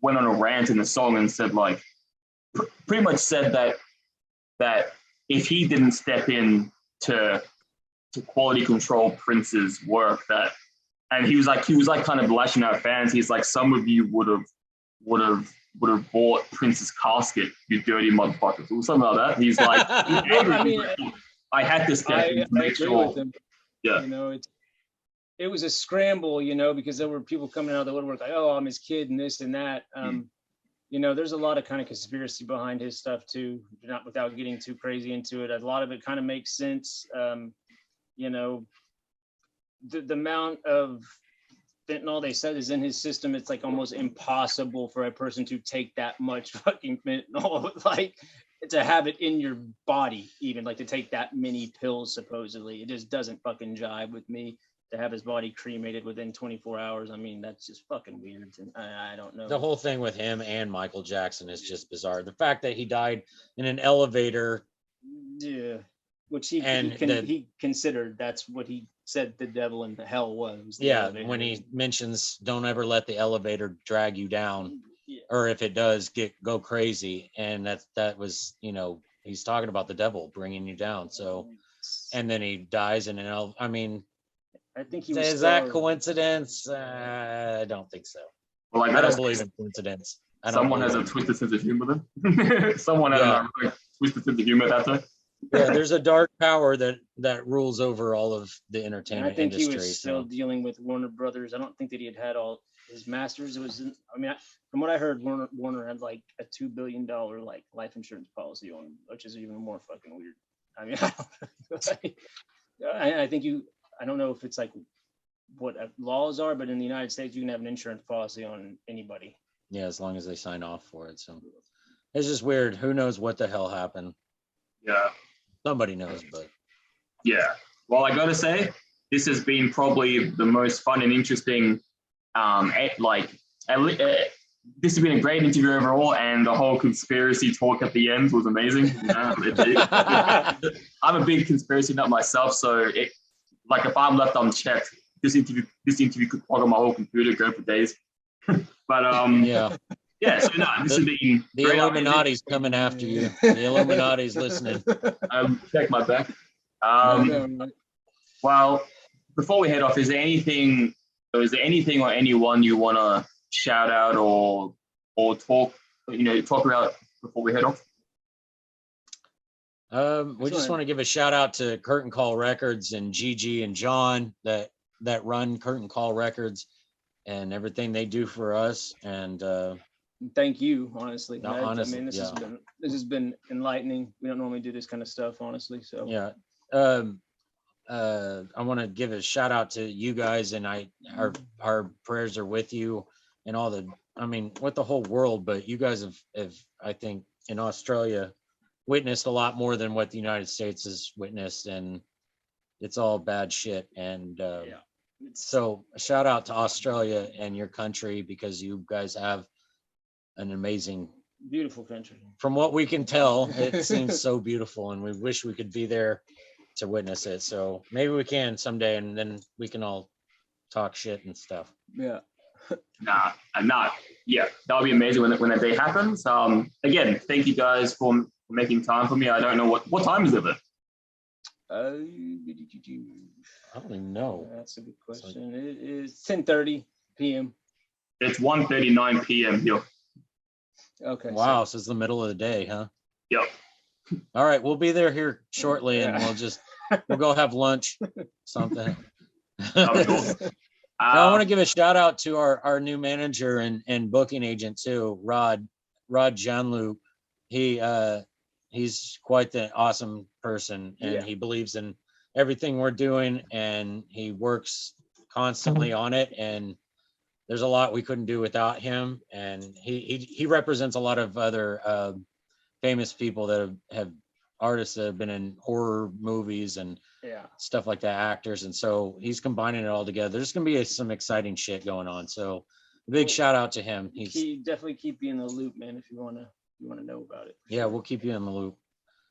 [SPEAKER 1] went on a rant in the song and said like pretty much said that if he didn't step in to quality control Prince's work, and he was like kind of lashing out fans. He's like, some of you would have bought Prince's casket, you dirty motherfuckers, or something like that. He's like, I had to step in to make sure. Yeah,
[SPEAKER 3] you know, it was a scramble, you know, because there were people coming out of the woodwork like, oh, I'm his kid and this and that. you know, there's a lot of kind of conspiracy behind his stuff too, not without getting too crazy into it. A lot of it kind of makes sense. You know, the amount of fentanyl they said is in his system, it's like almost impossible for a person to take that much fucking fentanyl, like to have it in your body, even like to take that many pills. Supposedly, it just doesn't fucking jive with me. To have his body cremated within 24 hours, I mean, that's just fucking weird. And I don't know.
[SPEAKER 2] The whole thing with him and Michael Jackson is just bizarre. The fact that he died in an elevator.
[SPEAKER 3] Yeah, which he considered, that's what he said the devil in the hell was.
[SPEAKER 2] Yeah, when he mentions don't ever let the elevator drag you down, or if it does, go crazy. And that was, you know, he's talking about the devil bringing you down. So, and then he dies in an I mean,
[SPEAKER 3] I think he was
[SPEAKER 2] is that coincidence? I don't think so.
[SPEAKER 1] Well,
[SPEAKER 2] I don't believe in coincidence.
[SPEAKER 1] Someone has a twisted sense of humor then. Someone has a twisted sense of humor that time.
[SPEAKER 2] Yeah, there's a dark power that rules over all of the entertainment
[SPEAKER 3] industry. I think
[SPEAKER 2] industry.
[SPEAKER 3] he was still dealing with Warner Brothers. I don't think that he had all his masters. It was, I mean, from what I heard, Warner had like a $2 billion like life insurance policy on, which is even more fucking weird. I mean, I think I don't know if it's like what laws are, but in the United States, you can have an insurance policy on anybody.
[SPEAKER 2] Yeah, as long as they sign off for it. So it's just weird. Who knows what the hell happened?
[SPEAKER 1] Yeah.
[SPEAKER 2] Somebody knows, but.
[SPEAKER 1] Yeah. Well, I got to say, this has been probably the most fun and interesting, this has been a great interview overall, and the whole conspiracy talk at the end was amazing. I'm a big conspiracy nut myself, so if I'm left unchecked, this interview could clog on my whole computer, go for days. But so no, this has been
[SPEAKER 2] the Illuminati's coming after you. The Illuminati's listening.
[SPEAKER 1] Check my back. Well, before we head off, is there anything or anyone you want to shout out or talk about before we head off?
[SPEAKER 2] We just want to give a shout out to Curtain Call Records and Gigi and John that run Curtain Call Records and everything they do for us. And
[SPEAKER 3] thank you, honestly.
[SPEAKER 2] Honestly,
[SPEAKER 3] I mean, this has been enlightening. We don't normally do this kind of stuff, honestly. So
[SPEAKER 2] yeah. I want to give a shout out to you guys, and our prayers are with you and with the whole world, but you guys have I think in Australia witnessed a lot more than what the United States has witnessed, and it's all bad shit. And so a shout out to Australia and your country, because you guys have an amazing,
[SPEAKER 3] beautiful country.
[SPEAKER 2] From what we can tell, it seems so beautiful, and we wish we could be there to witness it. So maybe we can someday, and then we can all talk shit and stuff.
[SPEAKER 3] Yeah.
[SPEAKER 1] Nah, I'm not. Yeah, that'll be amazing when that day happens. Again, thank you guys for making time for me. I don't know what time is it?
[SPEAKER 3] I
[SPEAKER 2] don't even know.
[SPEAKER 3] That's a good question. It is 10:30 p.m.
[SPEAKER 1] It's 1:39 p.m. here.
[SPEAKER 2] Okay. Wow, so it's the middle of the day, huh?
[SPEAKER 1] Yep.
[SPEAKER 2] All right, we'll be there here shortly, and we'll go have lunch, something.
[SPEAKER 1] Cool.
[SPEAKER 2] I want to give a shout out to our new manager and booking agent too, Rod Janlu. He's quite the awesome person, and he believes in everything we're doing, and he works constantly on it. And there's a lot we couldn't do without him. And he represents a lot of other famous people that have artists that have been in horror movies and stuff like that, actors. And so he's combining it all together. There's going to be some exciting shit going on. So big shout out to him.
[SPEAKER 3] He definitely keep you in the loop, man, if you want to know about it.
[SPEAKER 2] Yeah, we'll keep you in the loop.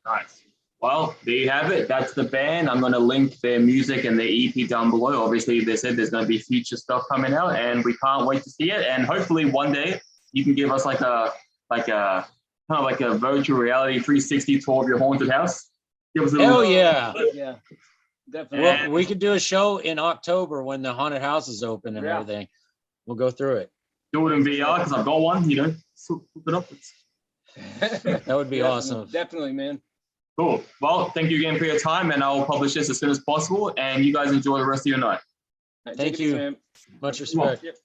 [SPEAKER 1] Nice. Well, there you have it. That's the band. I'm going to link their music and their EP down below. Obviously, they said there's going to be future stuff coming out, and we can't wait to see it. And hopefully one day you can give us like a kind of like a virtual reality 360 tour of your haunted house.
[SPEAKER 2] Hell yeah.
[SPEAKER 3] Yeah, definitely.
[SPEAKER 2] Well, we could do a show in October when the haunted house is open and everything. We'll go through it.
[SPEAKER 1] Do it in VR because I've got one, flip it up.
[SPEAKER 2] That would be awesome.
[SPEAKER 3] Definitely, man.
[SPEAKER 1] Cool. Well, thank you again for your time, and I'll publish this as soon as possible. And you guys enjoy the rest of your night.
[SPEAKER 2] Thank you.
[SPEAKER 3] Man.
[SPEAKER 2] Much respect.
[SPEAKER 3] Yep.